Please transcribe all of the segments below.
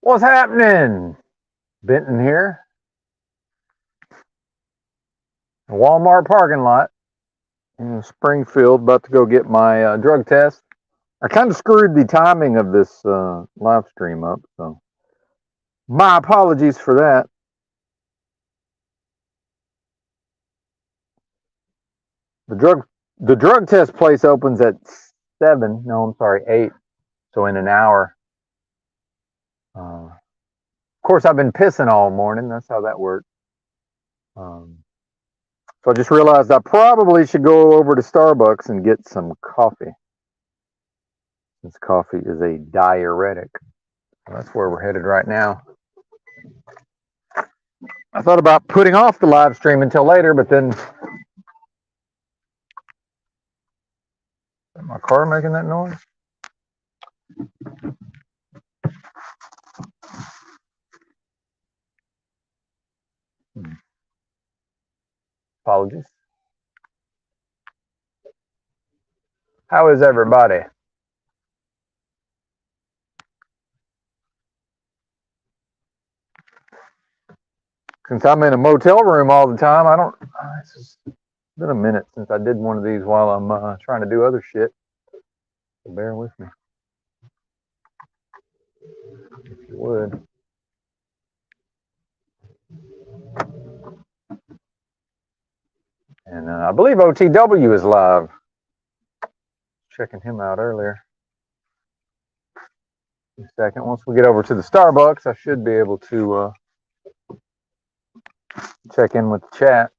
What's happening? Benton here. Walmart parking lot in Springfield, about to go get my drug test. I kind of screwed the timing of this live stream up, so my apologies for that. The drug test place opens at 7. No, I'm sorry, 8. So in an hour. Of course, I've been pissing all morning. That's how that works. So I just realized I probably should go over to Starbucks and get some coffee, since coffee is a diuretic. So that's where we're headed right now. I thought about putting off the live stream until later, but then is my car making that noise? Apologies. How is everybody? Since I'm in a motel room all the time, it's been a minute since I did one of these while I'm trying to do other shit. So bear with me, if you would. And I believe OTW is live. Checking him out earlier. In a second, once we get over to the Starbucks, I should be able to check in with the chat.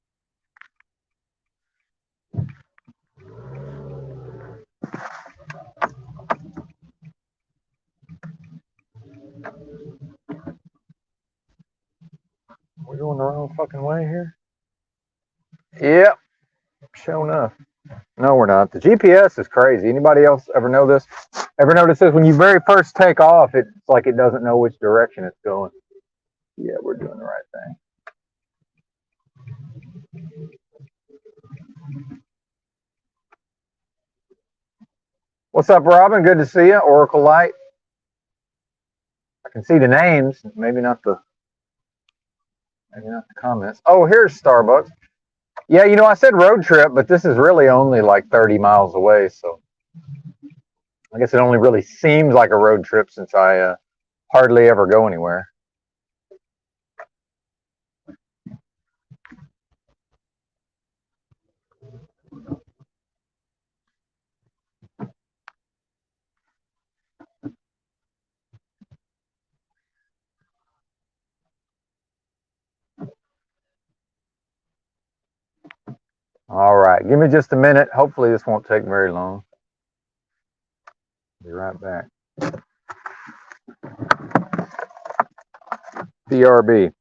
We're going the wrong fucking way here? Yep, sure enough. No, we're not. The GPS is crazy. Anybody else ever know this? Ever notice this? When you very first take off, it's like it doesn't know which direction it's going. Yeah, we're doing the right thing. What's up, Robin? Good to see you. Oracle Light. I can see the names, maybe not the comments. Oh, here's Starbucks. Yeah, I said road trip, but this is really only like 30 miles away, so I guess it only really seems like a road trip since I hardly ever go anywhere. All right, give me just a minute. Hopefully this won't take very long. Be right back. PRB.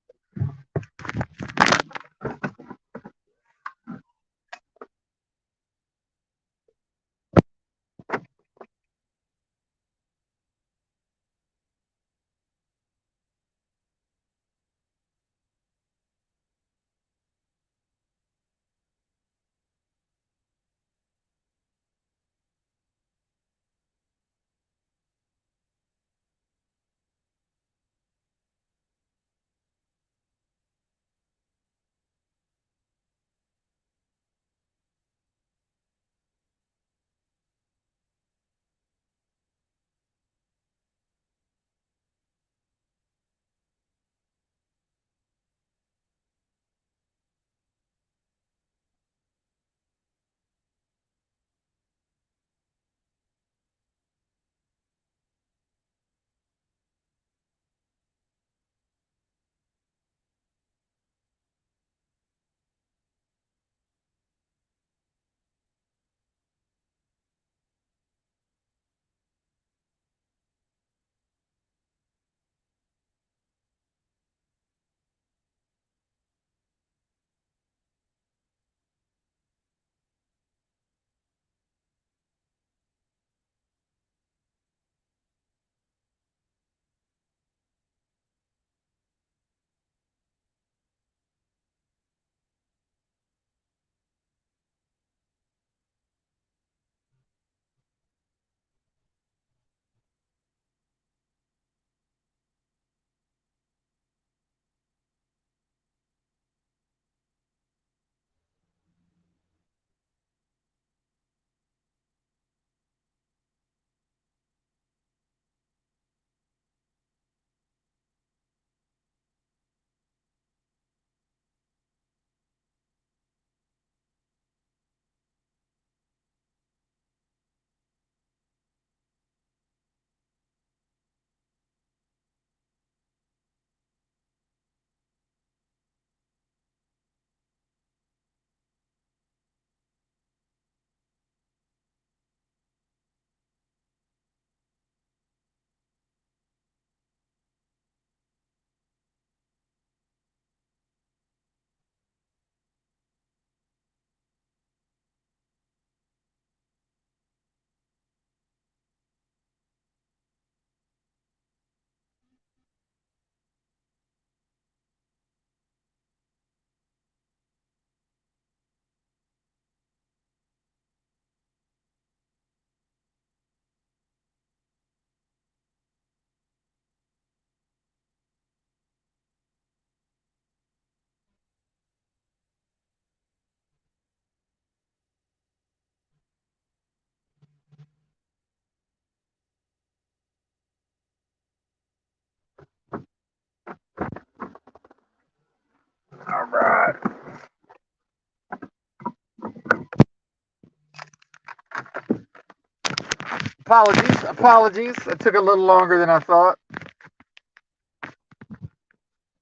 Apologies. It took a little longer than I thought.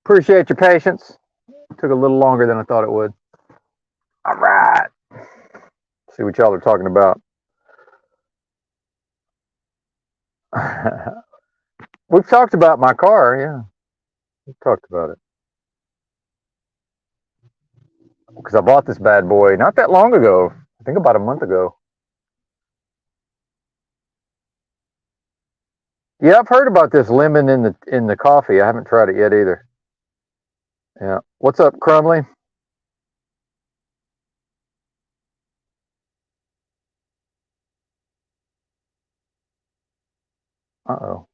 Appreciate your patience. It took a little longer than I thought it would. All right. See what y'all are talking about. We've talked about my car, yeah. We've talked about it. Because I bought this bad boy not that long ago. I think about a month ago. Yeah, I've heard about this lemon in the coffee. I haven't tried it yet either. Yeah. What's up, Crumley? Uh-oh.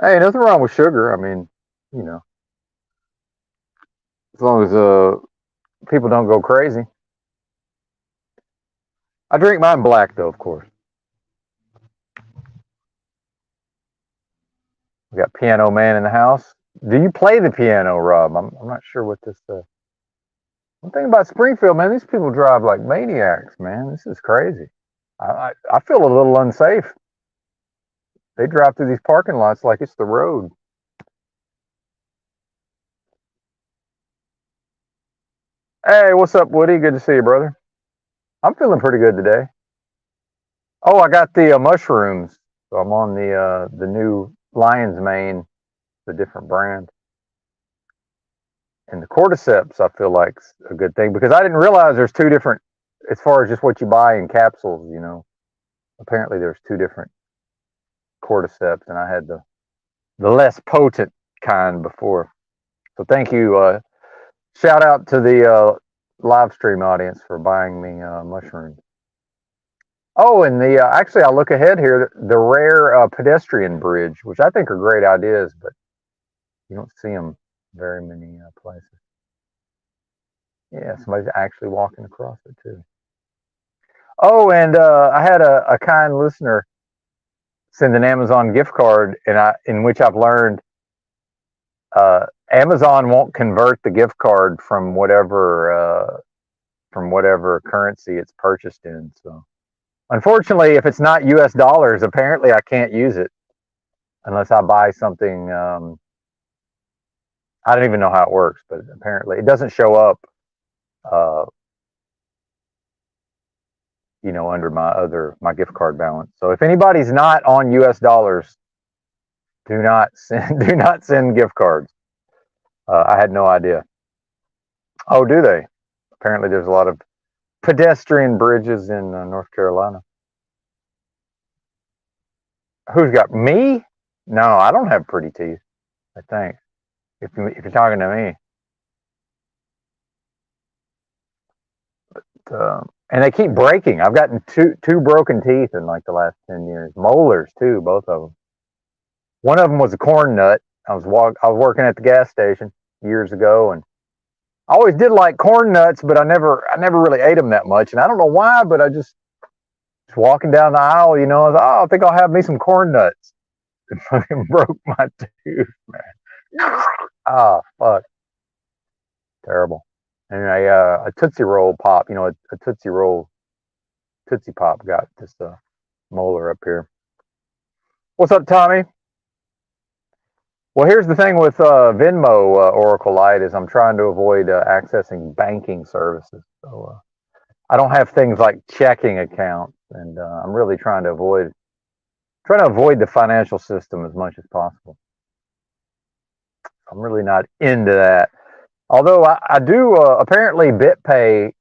Hey, nothing wrong with sugar. I mean, you know, as long as people don't go crazy. I drink mine black though, of course. We got Piano Man in the house. Do you play the piano, Rob? I'm not sure what this. One thing about Springfield, man, these people drive like maniacs, man. This is crazy. I feel a little unsafe. They drive through these parking lots like it's the road. Hey, what's up, Woody? Good to see you, brother. I'm feeling pretty good today. Oh, I got the mushrooms. So I'm on the new Lion's Mane, the different brand. And the cordyceps, I feel like a good thing because I didn't realize there's two different, as far as just what you buy in capsules. You know, apparently there's two different cordyceps, and I had the less potent kind before. So thank you. Shout out to the live stream audience for buying me mushrooms. Oh, and the actually, I'll look ahead here. The rare pedestrian bridge, which I think are great ideas, but you don't see them very many places. Yeah, somebody's actually walking across it too. Oh, and I had a kind listener send an Amazon gift card, in which I've learned Amazon won't convert the gift card from whatever currency it's purchased in. So, unfortunately, if it's not U.S. dollars, apparently I can't use it unless I buy something. I don't even know how it works, but apparently it doesn't show up. Under my gift card balance. So if anybody's not on U.S. dollars, do not send gift cards. I had no idea. Oh, do they? Apparently, there's a lot of pedestrian bridges in North Carolina. Who's got me? No, I don't have pretty teeth. I think if you're talking to me. But, and they keep breaking. I've gotten two broken teeth in like the last 10 years. Molars too, both of them. One of them was a corn nut. I was working at the gas station years ago, and I always did like corn nuts, but I never really ate them that much. And I don't know why, but I just walking down the aisle, I was like, I think I'll have me some corn nuts. It fucking broke my tooth, man. Ah, fuck. Terrible. And a Tootsie Roll pop, a Tootsie Roll Tootsie Pop got this molar up here. What's up, Tommy? Well, here's the thing with Venmo Oracle Lite is I'm trying to avoid accessing banking services. So I don't have things like checking accounts, and I'm really trying to avoid the financial system as much as possible. I'm really not into that. Although I do, apparently BitPay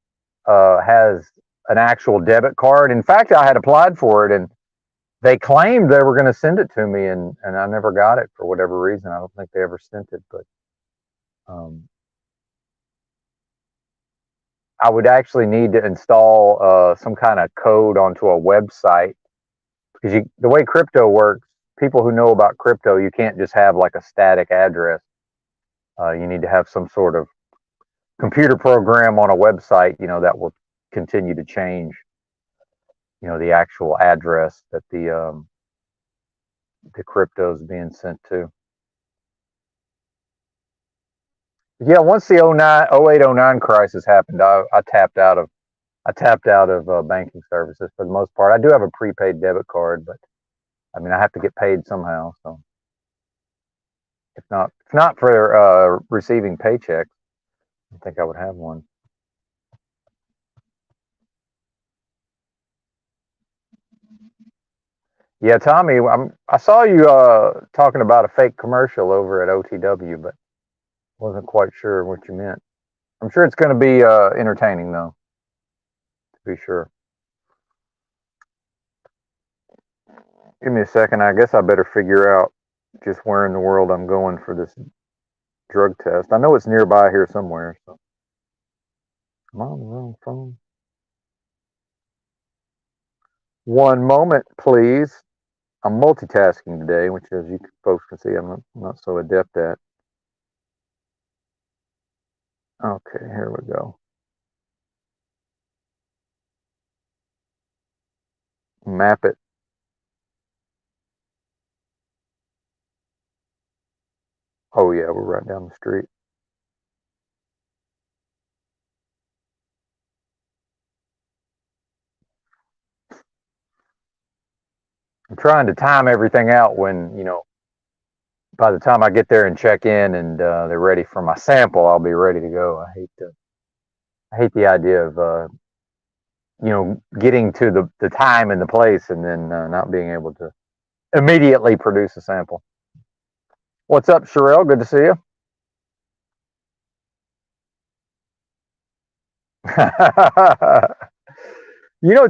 has an actual debit card. In fact, I had applied for it, and they claimed they were going to send it to me, and I never got it for whatever reason. I don't think they ever sent it, but I would actually need to install some kind of code onto a website because the way crypto works, people who know about crypto, you can't just have like a static address. You need to have some sort of computer program on a website, that will continue to change, the actual address that the crypto is being sent to. Yeah, once the 08, 09 crisis happened, I tapped out of I tapped out of banking services for the most part. I do have a prepaid debit card, but I mean, I have to get paid somehow. So if not for receiving paychecks, I think I would have one. Yeah, Tommy, I saw you talking about a fake commercial over at OTW, but wasn't quite sure what you meant. I'm sure it's going to be entertaining, though, to be sure. Give me a second. I guess I better figure out just where in the world I'm going for this drug test. I know it's nearby here somewhere. So. Come on, wrong phone. One moment, please. I'm multitasking today, which, as you folks can see, I'm not so adept at. Okay, here we go. Map it. Oh, yeah, we're right down the street. I'm trying to time everything out when, by the time I get there and check in and they're ready for my sample, I'll be ready to go. I hate the idea of, getting to the time and the place and then not being able to immediately produce a sample. What's up, Sherelle? Good to see you.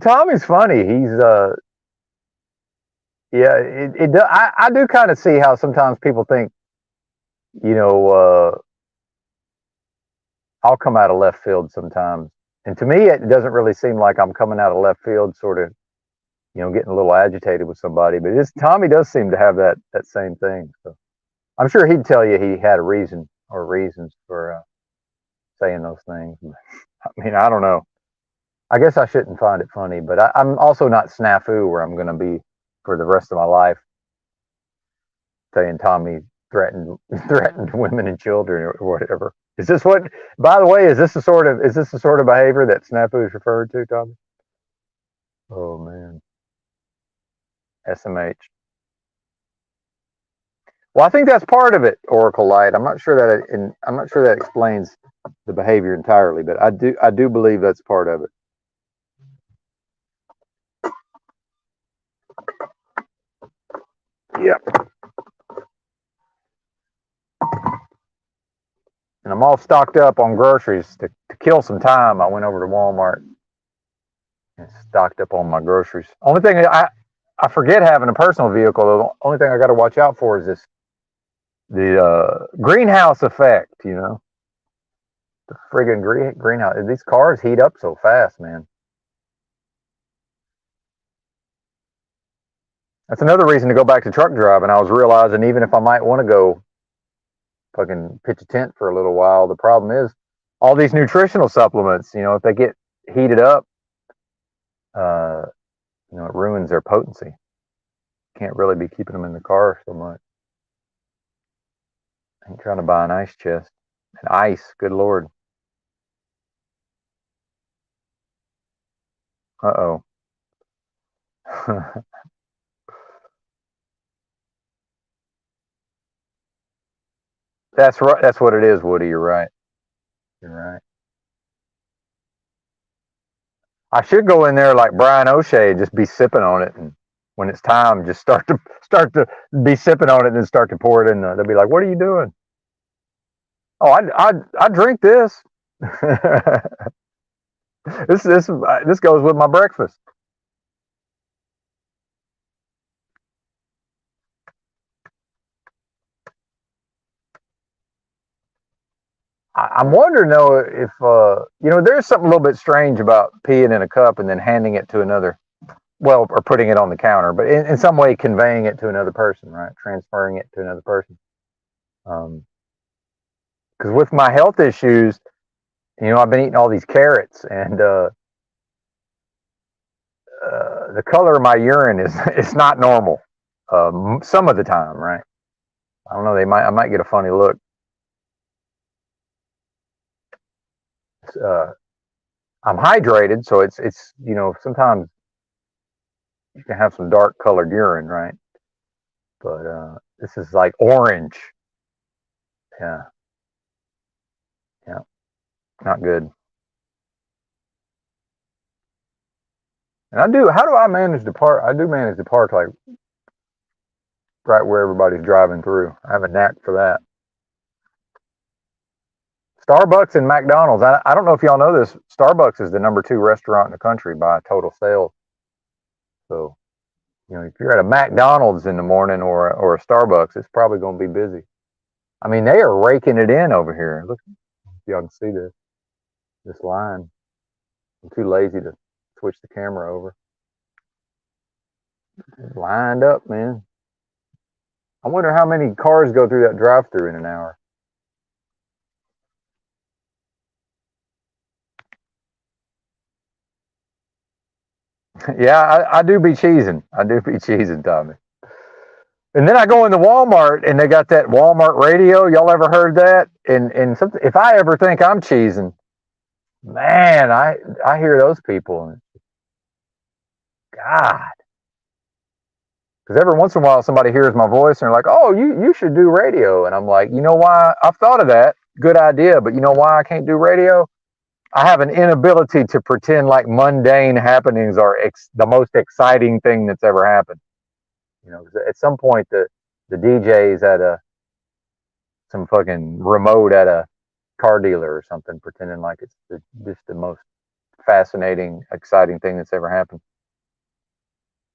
Tommy's funny. He's yeah. I do kind of see how sometimes people think, I'll come out of left field sometimes, and to me, it doesn't really seem like I'm coming out of left field, sort of, getting a little agitated with somebody. But Tommy does seem to have that same thing. So I'm sure he'd tell you he had a reason or reasons for saying those things. I mean, I don't know. I guess I shouldn't find it funny, but I'm also not snafu where I'm going to be for the rest of my life saying Tommy threatened women and children or whatever. Is this what? By the way, is this the sort of behavior that snafu is referred to, Tommy? Oh man, SMH. Well, I think that's part of it, Oracle Light. I'm not sure that explains the behavior entirely, but I do believe that's part of it. Yep. And I'm all stocked up on groceries to kill some time. I went over to Walmart and stocked up on my groceries. Only thing I forget having a personal vehicle. The only thing I got to watch out for is the greenhouse effect. The friggin' greenhouse. These cars heat up so fast, man. That's another reason to go back to truck driving. I was realizing even if I might want to go fucking pitch a tent for a little while, the problem is all these nutritional supplements, if they get heated up, it ruins their potency. Can't really be keeping them in the car so much. I ain't trying to buy an ice chest. And ice, good Lord. Uh-oh. That's right. That's what it is, Woody. You're right. You're right. I should go in there like Brian O'Shea and just be sipping on it, and when it's time, just start to be sipping on it, and then start to pour it in. They'll be like, "What are you doing?" Oh, I drink this. This goes with my breakfast. I'm wondering though if there's something a little bit strange about peeing in a cup and then handing it to another, or putting it on the counter, but in some way conveying it to another person, right? Transferring it to another person. Because with my health issues, I've been eating all these carrots, and the color of my urine is it's not normal. Some of the time, right? I don't know. I might get a funny look. I'm hydrated, so it's you know, sometimes you can have some dark colored urine, right? But this is like orange. Yeah, yeah, not good. And I do. How do I manage to park? I do manage to park like right where everybody's driving through. I have a knack for that. Starbucks and McDonald's. I don't know if y'all know this. Starbucks is the #2 restaurant in the country by total sales. So, you know, if you're at a McDonald's in the morning or a Starbucks, it's probably going to be busy. I mean, they are raking it in over here. Look, if y'all can see this line. I'm too lazy to switch the camera over. It's lined up, man. I wonder how many cars go through that drive-through in an hour. Yeah, I do be cheesing. I do be cheesing, Tommy. And then I go into Walmart and they got that Walmart radio. Y'all ever heard that? And something, if I ever think I'm cheesing, man, I hear those people and God, because every once in a while somebody hears my voice and they're like, "Oh, you should do radio," and I'm like, you know why? I've thought of that. Good idea, but you know why I can't do radio? I have an inability to pretend like mundane happenings are the most exciting thing that's ever happened. You know, 'cause at some point the DJ's at some fucking remote at a car dealer or something, pretending like it's just the most fascinating, exciting thing that's ever happened.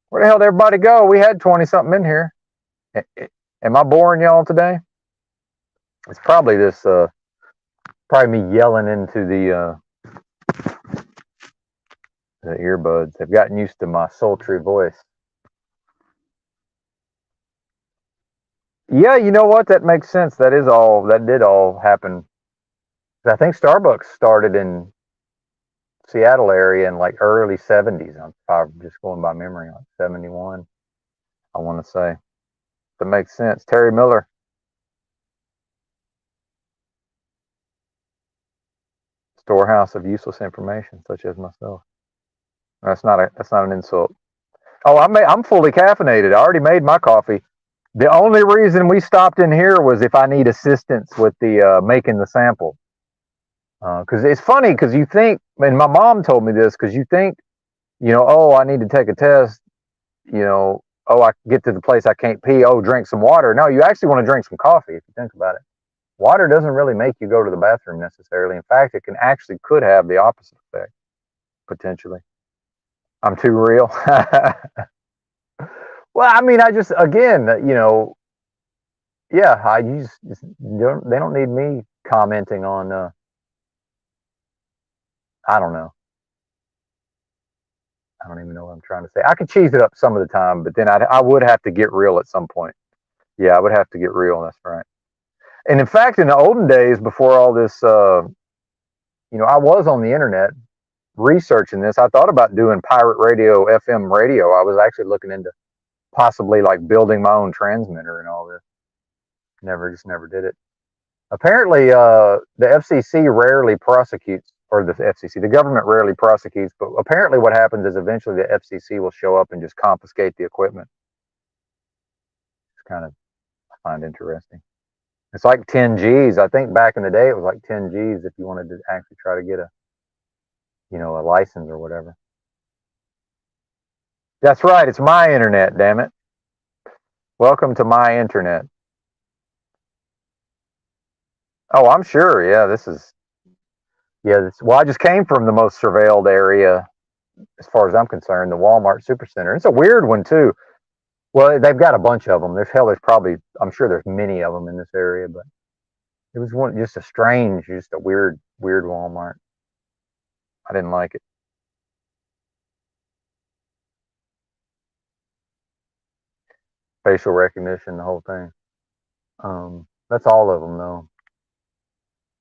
Where the hell did everybody go? We had 20 something in here. Am I boring y'all today? It's probably probably me yelling into the earbuds. I've gotten used to my sultry voice. Yeah, you know what? That makes sense. That did all happen. I think Starbucks started in Seattle area in like early 70s. I'm just going by memory, like 71, I want to say. That makes sense. Terry Miller, storehouse of useless information, such as myself. That's not an insult. Oh, I'm fully caffeinated. I already made my coffee. The only reason we stopped in here was if I need assistance with the making the sample. Because it's funny because you think, and my mom told me this, because you think, you know, oh, I need to take a test, you know, oh, I get to the place I can't pee, oh, drink some water. No, you actually want to drink some coffee if you think about it. Water doesn't really make you go to the bathroom necessarily. In fact, it could have the opposite effect, potentially. I'm too real. Well, I mean, I just, again, you know, yeah, they don't need me commenting on, I don't know. I don't even know what I'm trying to say. I could cheese it up some of the time, but then I would have to get real at some point. Yeah, I would have to get real. That's right. And in fact, in the olden days, before all this, you know, I was on the internet researching this. I thought about doing pirate radio, FM radio. I was actually looking into possibly like building my own transmitter and all this. Just never did it. Apparently, the FCC rarely prosecutes, or the FCC, the government rarely prosecutes, but apparently what happens is eventually the FCC will show up and just confiscate the equipment. It's kind of, I find interesting. It's like 10 G's. I think back in the day it was like 10 G's if you wanted to actually try to get you know, a license or whatever. That's right. It's my internet, damn it. Welcome to my internet. Oh, I'm sure. Yeah, well, I just came from the most surveilled area as far as I'm concerned, the Walmart Supercenter. It's a weird one too. Well, they've got a bunch of them. There's probably, I'm sure there's many of them in this area, but it was just a weird Walmart. I didn't like it. Facial recognition, the whole thing. That's all of them though.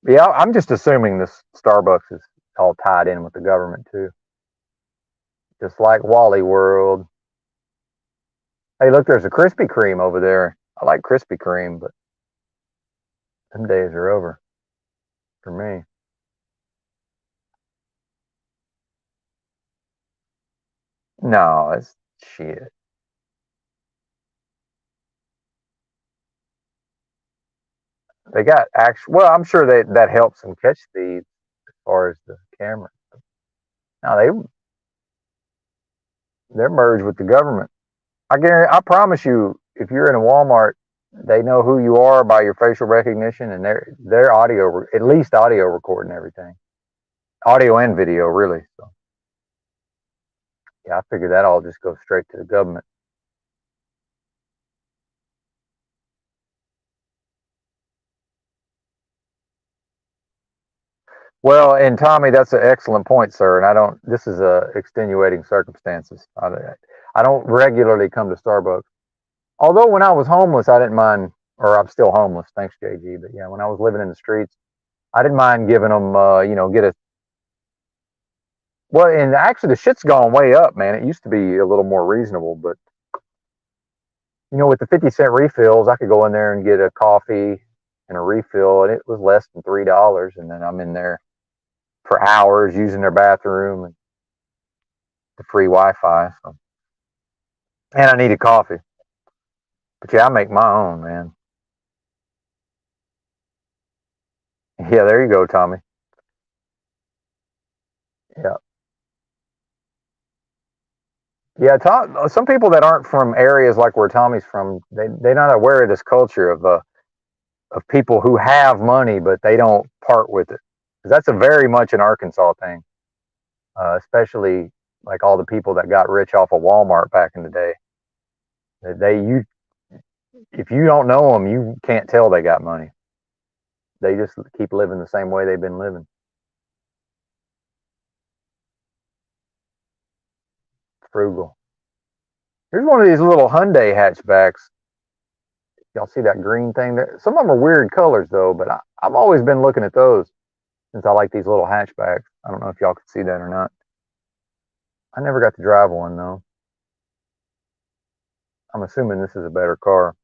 Yeah, I'm just assuming this Starbucks is all tied in with the government too. Just like Wally World. Hey, look, there's a Krispy Kreme over there. I like Krispy Kreme, but them days are over for me. No, it's shit. They got actual. Well, I'm sure that helps them catch thieves as far as the camera. No, they're merged with the government. I guarantee. I promise you, if you're in a Walmart, they know who you are by your facial recognition, and their audio, at least audio recording everything, audio and video, really. So yeah, I figure that all just goes straight to the government. Well, and Tommy, that's an excellent point, sir. And I don't. This is extenuating circumstances. I don't regularly come to Starbucks. Although when I was homeless, I didn't mind, or I'm still homeless, thanks JG. But yeah, when I was living in the streets, I didn't mind giving them, get a. Well, and actually, the shit's gone way up, man. It used to be a little more reasonable, but with the 50-cent refills, I could go in there and get a coffee and a refill, and it was less than $3, and then I'm in there for hours using their bathroom and the free Wi-Fi. So. And I needed coffee, but yeah, I make my own, man. Yeah, there you go, Tommy. Yeah. Yeah, some people that aren't from areas like where Tommy's from, they're not aware of this culture of people who have money but they don't part with it. Because that's a very much an Arkansas thing, especially like all the people that got rich off of Walmart back in the day. If you don't know them, you can't tell they got money. They just keep living the same way they've been living. Frugal. Here's one of these little Hyundai hatchbacks. Y'all see that green thing there? Some of them are weird colors though, but I've always been looking at those since I like these little hatchbacks. I don't know if y'all could see that or not. I never got to drive one though. I'm assuming this is a better car.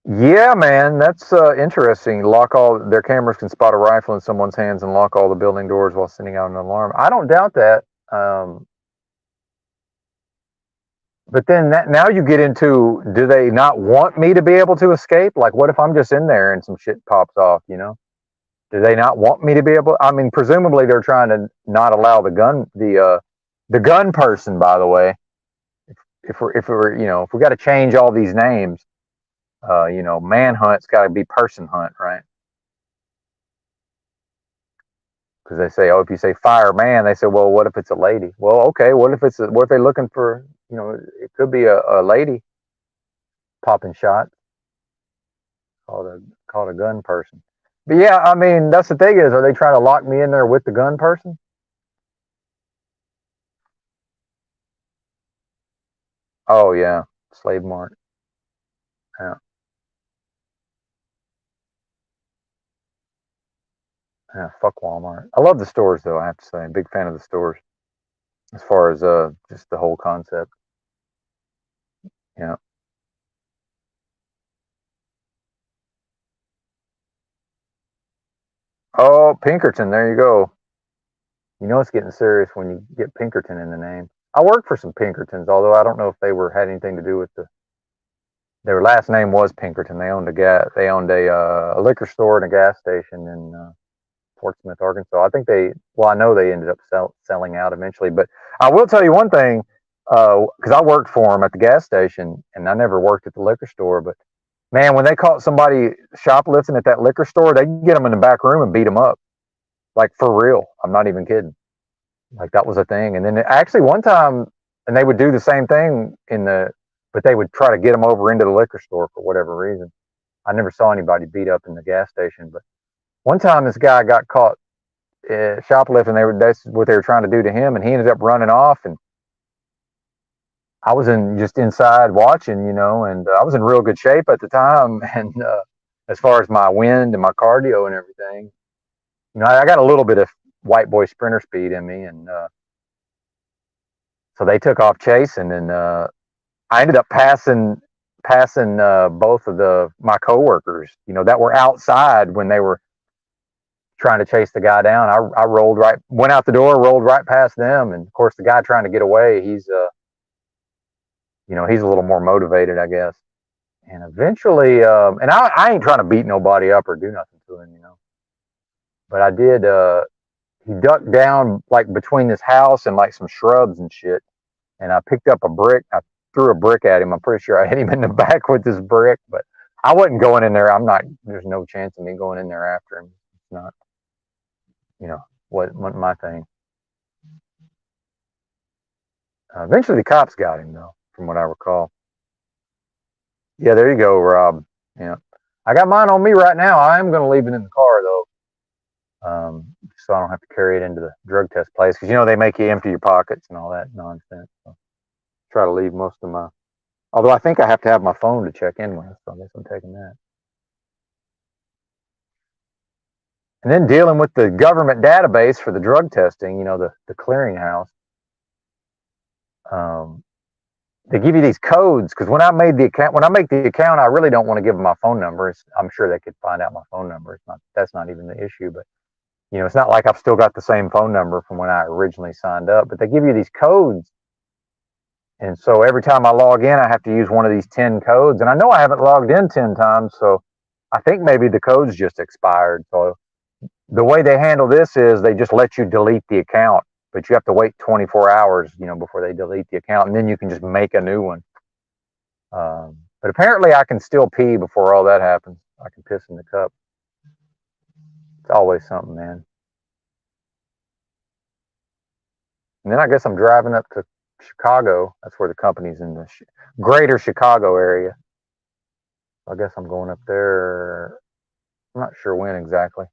Yeah, man, that's interesting. Lock all their cameras can spot a rifle in someone's hands and lock all the building doors while sending out an alarm. I don't doubt that. But then now you get into, do they not want me to be able to escape? Like, what if I'm just in there and some shit pops off? Do they not want me to be able? I mean, presumably they're trying to not allow the gun person. By the way, if we got to change all these names, manhunt's got to be person hunt, right? Because they say, oh, if you say fireman, they say, well, what if it's a lady? Well, okay, what if they're looking for, it could be a lady popping shots, called a gun person. But yeah, I mean, that's the thing is, are they trying to lock me in there with the gun person? Oh yeah, Slave Mart. Yeah, yeah, fuck Walmart. I love the stores though. I have to say, I'm a big fan of the stores as far as just the whole concept. Yeah. Oh, Pinkerton. There you go. It's getting serious when you get Pinkerton in the name. I worked for some Pinkertons, although I don't know if they had anything to do with their last name was Pinkerton. They owned a liquor store and a gas station in Fort Smith, Arkansas. I think I know they ended up selling out eventually. But I will tell you one thing, because I worked for them at the gas station, and I never worked at the liquor store. But man, when they caught somebody shoplifting at that liquor store, they could get them in the back room and beat them up, like for real. I'm not even kidding. Like that was a thing. And then actually one time, and they would do the same thing but they would try to get them over into the liquor store for whatever reason. I never saw anybody beat up in the gas station, but one time this guy got caught shoplifting. That's what they were trying to do to him, and he ended up running off. And I was just inside watching, and I was in real good shape at the time. And as far as my wind and my cardio and everything, I got a little bit of white boy sprinter speed in me, and so they took off chasing, and I ended up passing passing both of my coworkers, that were outside when they were trying to chase the guy down. I went out the door, rolled right past them, and of course the guy trying to get away, he's he's a little more motivated, I guess. And eventually, and I ain't trying to beat nobody up or do nothing to him, but I did. He ducked down like between this house and like some shrubs and shit, and I picked up a brick. I threw a brick at him. I'm pretty sure I hit him in the back with this brick, but I wasn't going in there. There's no chance of me going in there after him. It's not, what my thing. Eventually the cops got him though, from what I recall. Yeah, there you go, Rob. Yeah, I got mine on me right now. I am going to leave it in the car though, so I don't have to carry it into the drug test place, because they make you empty your pockets and all that nonsense. So try to leave most of my. Although I think I have to have my phone to check in with, so I guess I'm taking that. And then dealing with the government database for the drug testing, the clearinghouse. They give you these codes, because when I make the account, I really don't want to give them my phone number. I'm sure they could find out my phone number. That's not even the issue, but it's not like I've still got the same phone number from when I originally signed up. But they give you these codes, and so every time I log in, I have to use one of these 10 codes, and I know I haven't logged in 10 times, so I think maybe the code's just expired. So the way they handle this is they just let you delete the account, but you have to wait 24 hours, before they delete the account, and then you can just make a new one. But apparently I can still pee before all that happens. I can piss in the cup. It's always something, man. And then I guess I'm driving up to Chicago. That's where the company's in the greater Chicago area. I guess I'm going up there. I'm not sure when exactly.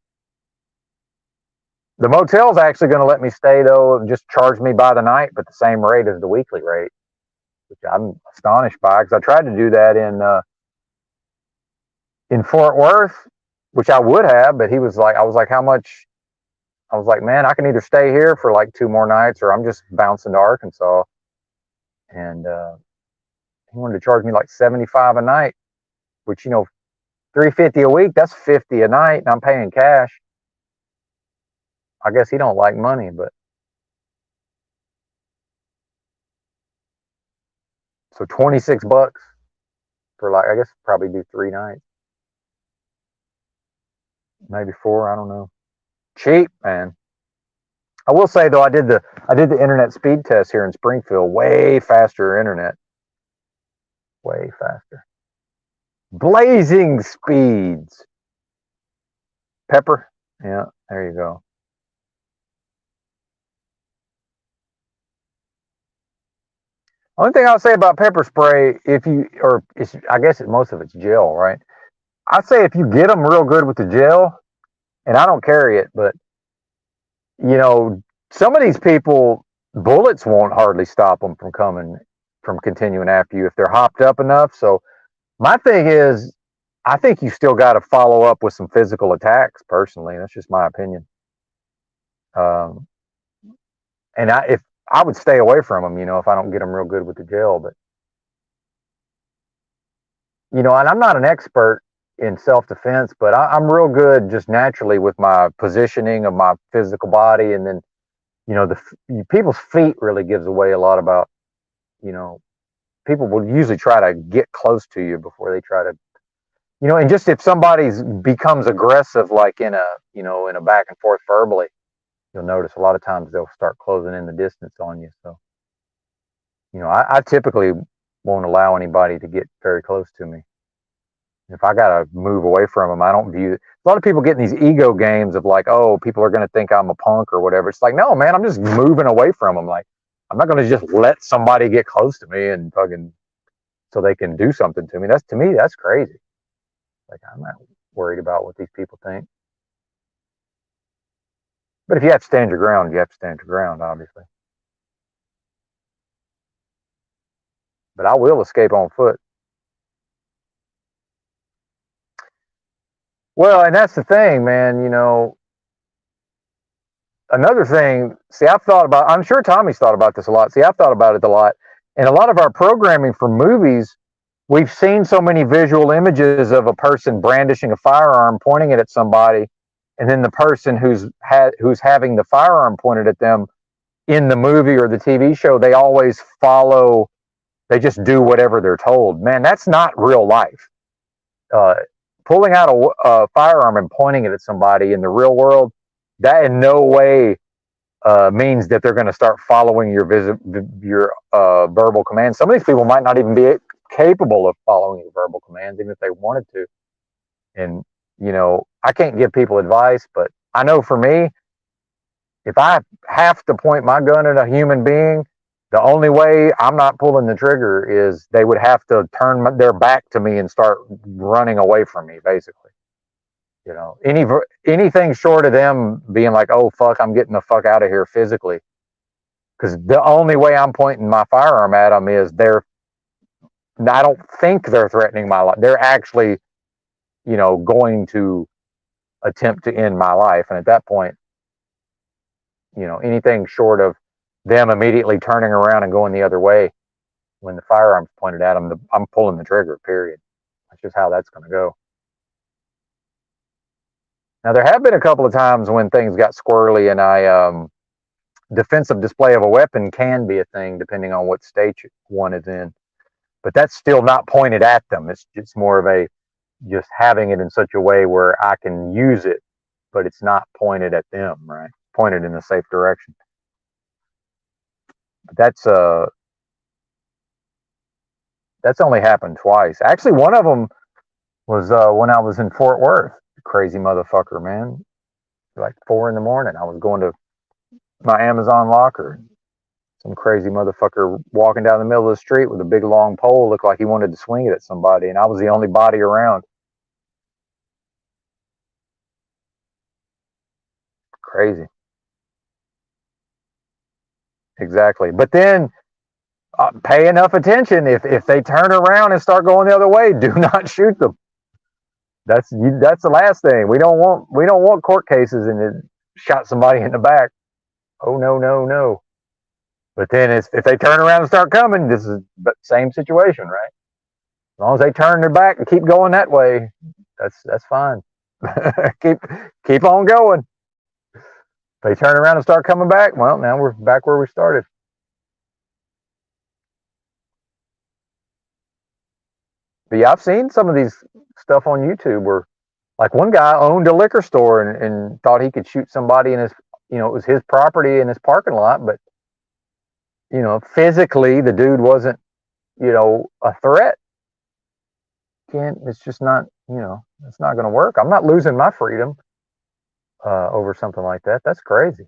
The motel's actually going to let me stay, though, just charge me by the night, but the same rate as the weekly rate, which I'm astonished by, because I tried to do that in Fort Worth, which I would have, but I was like, how much? I was like, man, I can either stay here for like 2 more nights, or I'm just bouncing to Arkansas. And he wanted to charge me like $75 a night, which, $350 a week, that's $50 a night, and I'm paying cash. I guess he don't like money, but so $26 for I guess probably do 3 nights, maybe 4. I don't know. Cheap, man. I will say though, I did the internet speed test here in Springfield. Way faster internet. Way faster. Blazing speeds. Pepper. Yeah, there you go. Only thing I'll say about pepper spray, I guess most of it's gel, right? I'd say if you get them real good with the gel, and I don't carry it, but some of these people, bullets won't hardly stop them from continuing after you if they're hopped up enough. So my thing is, I think you still got to follow up with some physical attacks. Personally, that's just my opinion. And I would stay away from them, if I don't get them real good with the gel. But and I'm not an expert in self-defense, but I'm real good just naturally with my positioning of my physical body, and then people's feet really gives away a lot about, people will usually try to get close to you before they try to, and just if somebody becomes aggressive, like in a back and forth verbally, you'll notice a lot of times they'll start closing in the distance on you. So, I typically won't allow anybody to get very close to me. If I got to move away from them, I don't view it. A lot of people get in these ego games of like, oh, people are going to think I'm a punk or whatever. It's like, no, man, I'm just moving away from them. Like, I'm not going to just let somebody get close to me and fucking so they can do something to me. To me, that's crazy. Like, I'm not worried about what these people think. But if you have to stand your ground, you have to stand your ground, obviously. But I will escape on foot. Well, and that's the thing, man, another thing, see, I'm sure Tommy's thought about this a lot. See, I've thought about it a lot. And a lot of our programming for movies, we've seen so many visual images of a person brandishing a firearm, pointing it at somebody, and then the person who's having the firearm pointed at them in the movie or the TV show, they always follow. They just do whatever they're told. Man, that's not real life. Uh, Pulling out a firearm and pointing it at somebody in the real world, that in no way means that they're going to start following your verbal commands. Some of these people might not even be capable of following your verbal commands, even if they wanted to. And, I can't give people advice, but I know for me, if I have to point my gun at a human being, the only way I'm not pulling the trigger is they would have to turn their back to me and start running away from me, basically. Anything short of them being like, oh, fuck, I'm getting the fuck out of here physically. Because the only way I'm pointing my firearm at them is I don't think they're threatening my life. They're actually, going to attempt to end my life. And at that point, anything short of them immediately turning around and going the other way when the firearm's pointed at them, I'm pulling the trigger, period. That's just how that's going to go. Now, there have been a couple of times when things got squirrely, and defensive display of a weapon can be a thing depending on what state one is in. But that's still not pointed at them. It's more of just having it in such a way where I can use it, but it's not pointed at them, right? Pointed in a safe direction. But that's only happened twice. Actually, one of them was when I was in Fort Worth. Crazy motherfucker, man. Like 4 a.m. I was going to my Amazon locker. Some crazy motherfucker walking down the middle of the street with a big long pole, looked like he wanted to swing it at somebody, and I was the only body around. Crazy. Exactly. But then pay enough attention. If they turn around and start going the other way, do not shoot them. That's the last thing. We don't want court cases and it shot somebody in the back. Oh no, no, no. But then if they turn around and start coming, this is the same situation, right? As long as they turn their back and keep going that way, that's fine. keep on going. If they turn around and start coming back, well, now we're back where we started. But yeah, I've seen some of these stuff on YouTube where, like, one guy owned a liquor store and thought he could shoot somebody in his, it was his property in his parking lot, but physically the dude wasn't, a threat. It's just not, it's not going to work. I'm not losing my freedom over something like that. That's crazy.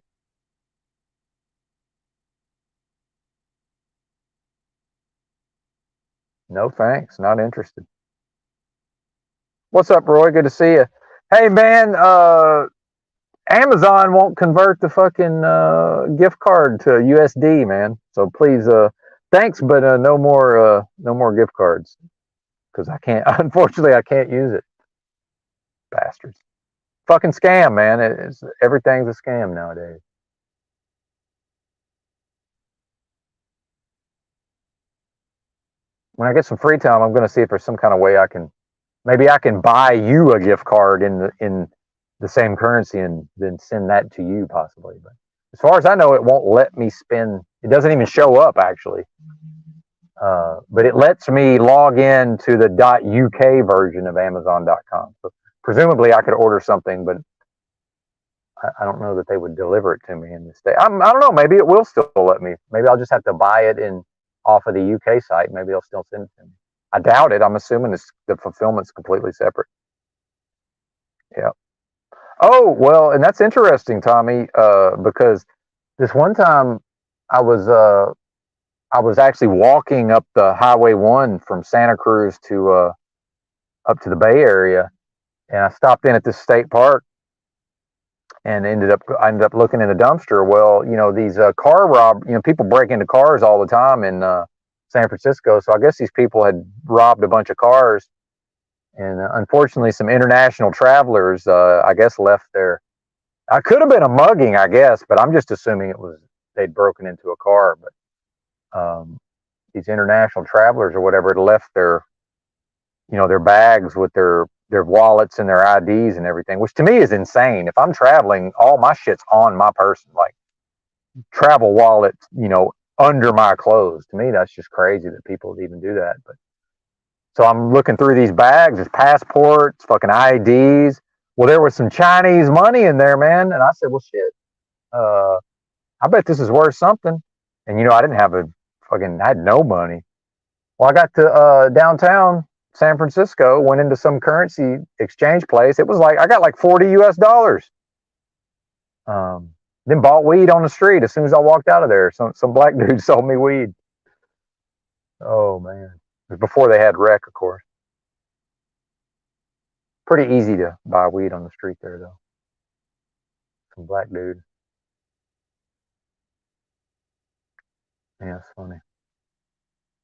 No thanks. Not interested. What's up, Roy? Good to see you. Hey, man, Amazon won't convert the fucking gift card to USD, man. So please, thanks, but no more gift cards, because I can't. Unfortunately, I can't use it. Bastards. Fucking scam, man. Everything's a scam nowadays. When I get some free time, I'm going to see if there's some kind of way maybe I can buy you a gift card in the same currency and then send that to you possibly. But as far as I know, it won't let me spend. It doesn't even show up actually. But it lets me log in to the .uk version of Amazon.com. So presumably I could order something, but I don't know that they would deliver it to me in the state. I don't know. Maybe it will still let me. Maybe I'll just have to buy it off of the UK site. Maybe they'll still send it to me. I doubt it. I'm assuming the fulfillment's completely separate. Yeah. Oh, well, and that's interesting, Tommy, because this one time I was actually walking up the Highway 1 from Santa Cruz to up to the Bay Area, and I stopped in at this state park and I ended up looking in the dumpster. Well, these people break into cars all the time in San Francisco. So I guess these people had robbed a bunch of cars, and unfortunately some international travelers, I guess, left there. I could have been a mugging, I guess, but I'm just assuming they'd broken into a car. But these international travelers or whatever had left their their bags with their wallets and their IDs and everything, which to me is insane. If I'm traveling, all my shit's on my person, like travel wallet, under my clothes. To me, that's just crazy that people would even do that. But so I'm looking through these bags, there's passports, fucking IDs. Well, there was some Chinese money in there, man. And I said, well, shit, I bet this is worth something. And, I didn't have I had no money. Well, I got to downtown San Francisco, went into some currency exchange place. It was like, I got like $40 US. Then bought weed on the street as soon as I walked out of there. Some black dude sold me weed. Oh, man. It was before they had rec, of course. Pretty easy to buy weed on the street there, though. Some black dude. Yeah, it's funny.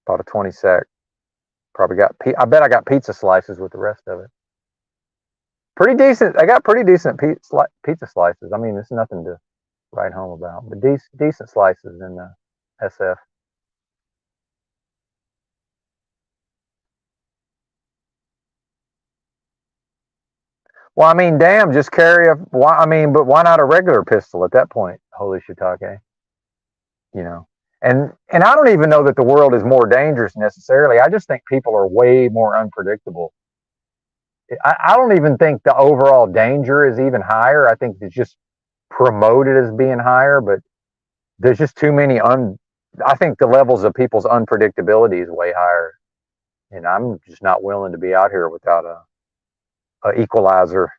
Bought a 20 sack. Probably I bet I got pizza slices with the rest of it. Pretty decent. I got pretty decent pizza slices. I mean, it's nothing to write home about, but decent slices in the SF. Well, I mean, damn, just carry but why not a regular pistol at that point? Holy shiitake. And I don't even know that the world is more dangerous necessarily. I just think people are way more unpredictable. I don't even think the overall danger is even higher. I think it's just promoted as being higher, but there's just too many I think the levels of people's unpredictability is way higher. And I'm just not willing to be out here without a equalizer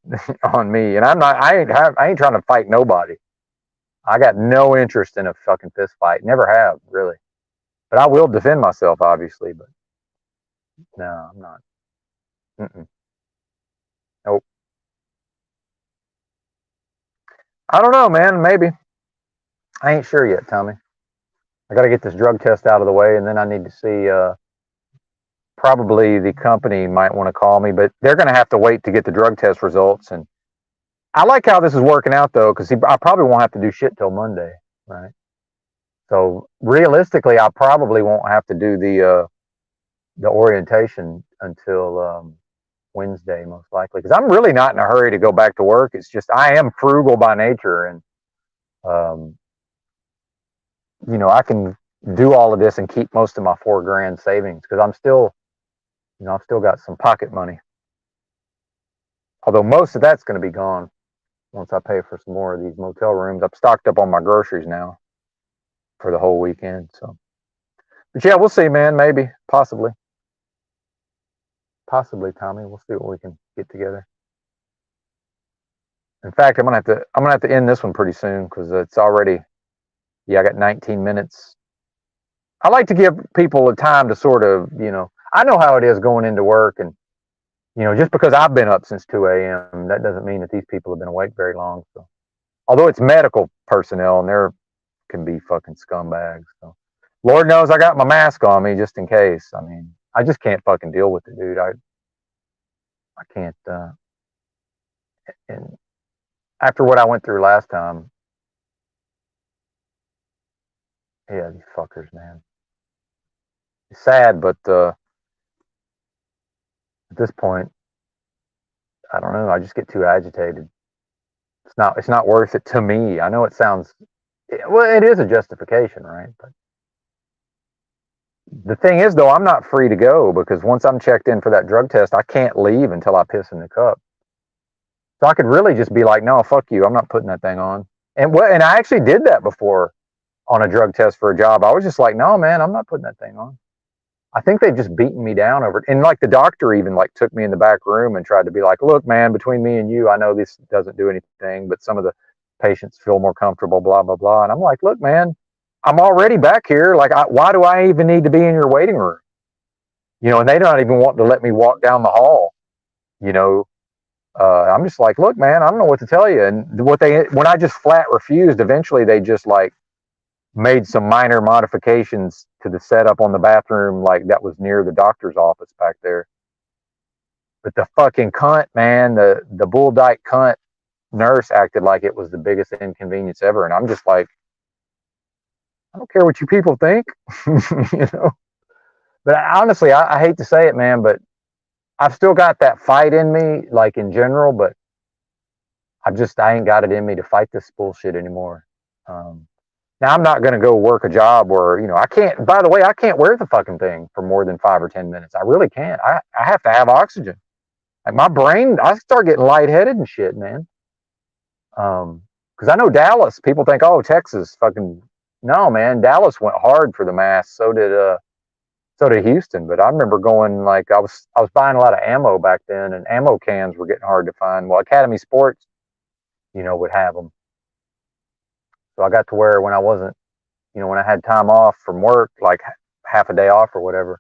on me. And I ain't trying to fight nobody. I got no interest in a fucking fist fight. Never have, really. But I will defend myself, obviously. But no, I'm not. Mm-mm. Nope. I don't know, man. Maybe. I ain't sure yet, Tommy. I got to get this drug test out of the way, and then I need to see. Probably the company might want to call me, but they're going to have to wait to get the drug test results. And I like how this is working out, though, because I probably won't have to do shit till Monday, right? So realistically, I probably won't have to do the orientation until Wednesday, most likely, because I'm really not in a hurry to go back to work. It's just I am frugal by nature, and I can do all of this and keep most of my $4,000 savings because I'm still, I've still got some pocket money. Although most of that's going to be gone once I pay for some more of these motel rooms. I've stocked up on my groceries now for the whole weekend. So, but yeah, we'll see, man. Maybe, possibly, Tommy. We'll see what we can get together. In fact, I'm gonna have to end this one pretty soon because it's already. Yeah, I got 19 minutes. I like to give people a time to sort of, I know how it is going into work, and just because I've been up since 2 a.m., that doesn't mean that these people have been awake very long. So, although it's medical personnel and they're can be fucking scumbags. So, Lord knows I got my mask on me just in case. I mean, I just can't fucking deal with it, dude. I can't. And after what I went through last time, yeah, these fuckers, man. It's sad, but at this point, I don't know. I just get too agitated. It's not worth it to me. I know it sounds, well, it is a justification, right? But the thing is, though, I'm not free to go because once I'm checked in for that drug test, I can't leave until I piss in the cup. So I could really just be like, no, fuck you. I'm not putting that thing on. And I actually did that before on a drug test for a job. I was just like, no, man, I'm not putting that thing on. I think they've just beaten me down over it. And like the doctor even like took me in the back room and tried to be like, look, man, between me and you, I know this doesn't do anything, but some of the patients feel more comfortable, blah, blah, blah. And I'm like, look, man, I'm already back here. Like, why do I even need to be in your waiting room? And they don't even want to let me walk down the hall. I'm just like, look, man, I don't know what to tell you. And when I just flat refused, eventually they just like made some minor modifications to the setup on the bathroom, like that was near the doctor's office back there. But the fucking cunt, man, the bull dyke cunt nurse acted like it was the biggest inconvenience ever. And I'm just like, I don't care what you people think, But honestly, I hate to say it, man, but I've still got that fight in me, like in general, but I ain't got it in me to fight this bullshit anymore. Now I'm not going to go work a job where, I can't, by the way, I can't wear the fucking thing for more than 5 or 10 minutes. I really can't. I have to have oxygen. Like my brain, I start getting lightheaded and shit, man. Cause I know Dallas, people think, oh, Texas fucking, no, man, Dallas went hard for the mask. So did Houston. But I remember going, like, I was buying a lot of ammo back then, and ammo cans were getting hard to find. Well, Academy Sports, would have them. So I got to where when I wasn't, when I had time off from work, like half a day off or whatever,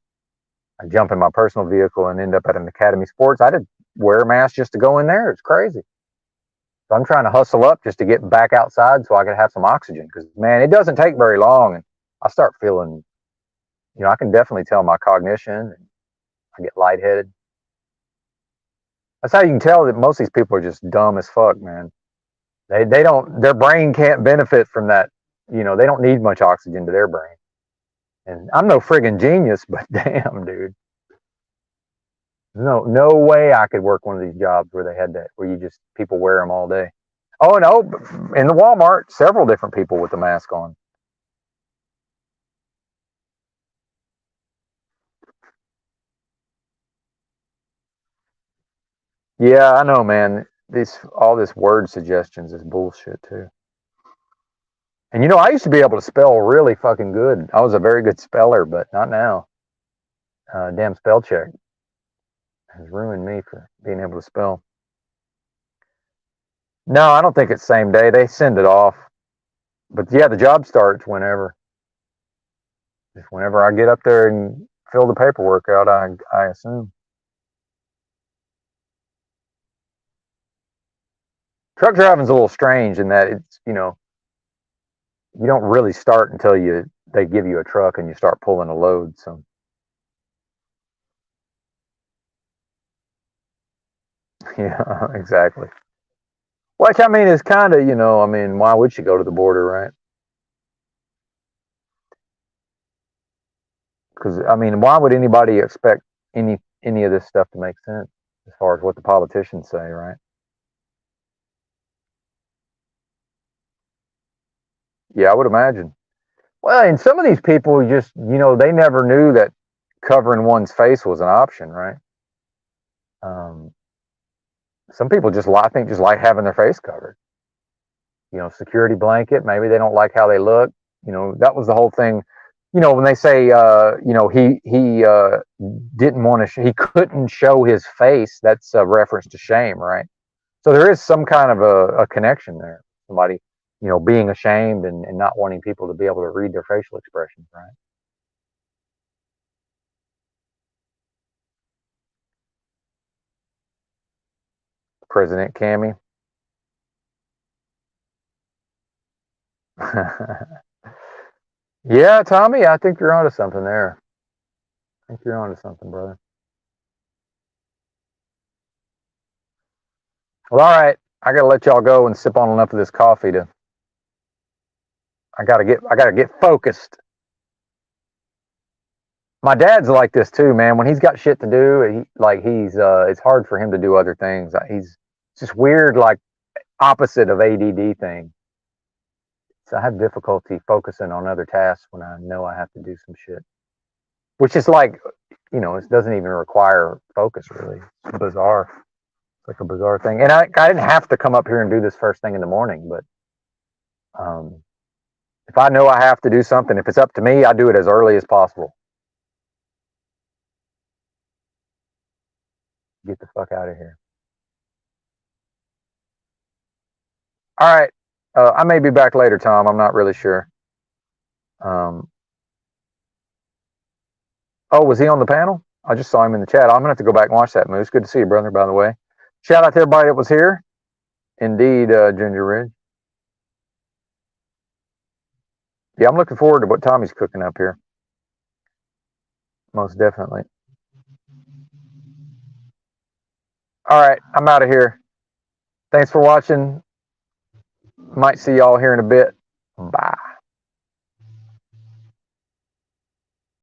I'd jump in my personal vehicle and end up at an Academy Sports. I did wear a mask just to go in there. It's crazy. So I'm trying to hustle up just to get back outside so I could have some oxygen. Because, man, it doesn't take very long. And I start feeling, I can definitely tell my cognition. And I get lightheaded. That's how you can tell that most of these people are just dumb as fuck, man. They don't, their brain can't benefit from that. They don't need much oxygen to their brain. And I'm no friggin' genius, but damn, dude. No way I could work one of these jobs where they had that, where people wear them all day. Oh, no, in the Walmart, several different people with the mask on. Yeah, I know, man. All this word suggestions is bullshit too. And I used to be able to spell really fucking good. I was a very good speller, but not now. Damn spell check has ruined me for being able to spell. No, I don't think it's same day. They send it off. But yeah, the job starts whenever. Just whenever I get up there and fill the paperwork out, I assume. Truck driving's a little strange in that it's, you don't really start until they give you a truck and you start pulling a load. So yeah, exactly. Which I mean is kind of, why would you go to the border, right? Because I mean, why would anybody expect any of this stuff to make sense as far as what the politicians say, right? Yeah, I would imagine. Well, and some of these people just, they never knew that covering one's face was an option, right? Um, some people I think, just like having their face covered. Security blanket. Maybe they don't like how they look. That was the whole thing. When they say, he didn't want to, he couldn't show his face. That's a reference to shame, right? So there is some kind of a connection there. Somebody, being ashamed and not wanting people to be able to read their facial expressions, right? President Cammy. Yeah, Tommy, I think you're onto something there. I think you're onto something, brother. Well, all right. I gotta let y'all go and sip on enough of this coffee to. I gotta get focused. My dad's like this too, man. When he's got shit to do, it's hard for him to do other things. It's just weird, like opposite of ADD thing. So I have difficulty focusing on other tasks when I know I have to do some shit, which is like, it doesn't even require focus really. It's bizarre. It's like a bizarre thing. And I didn't have to come up here and do this first thing in the morning, but if I know I have to do something, if it's up to me, I do it as early as possible. Get the fuck out of here. All right. I may be back later, Tom. I'm not really sure. Um, oh, was he on the panel? I just saw him in the chat. I'm gonna have to go back and watch that, Moose. Good to see you, brother. By the way, shout out to everybody that was here. Indeed, Ginger Ridge. Yeah, I'm looking forward to what Tommy's cooking up here. Most definitely. All right, I'm out of here. Thanks for watching. Might see y'all here in a bit. Bye.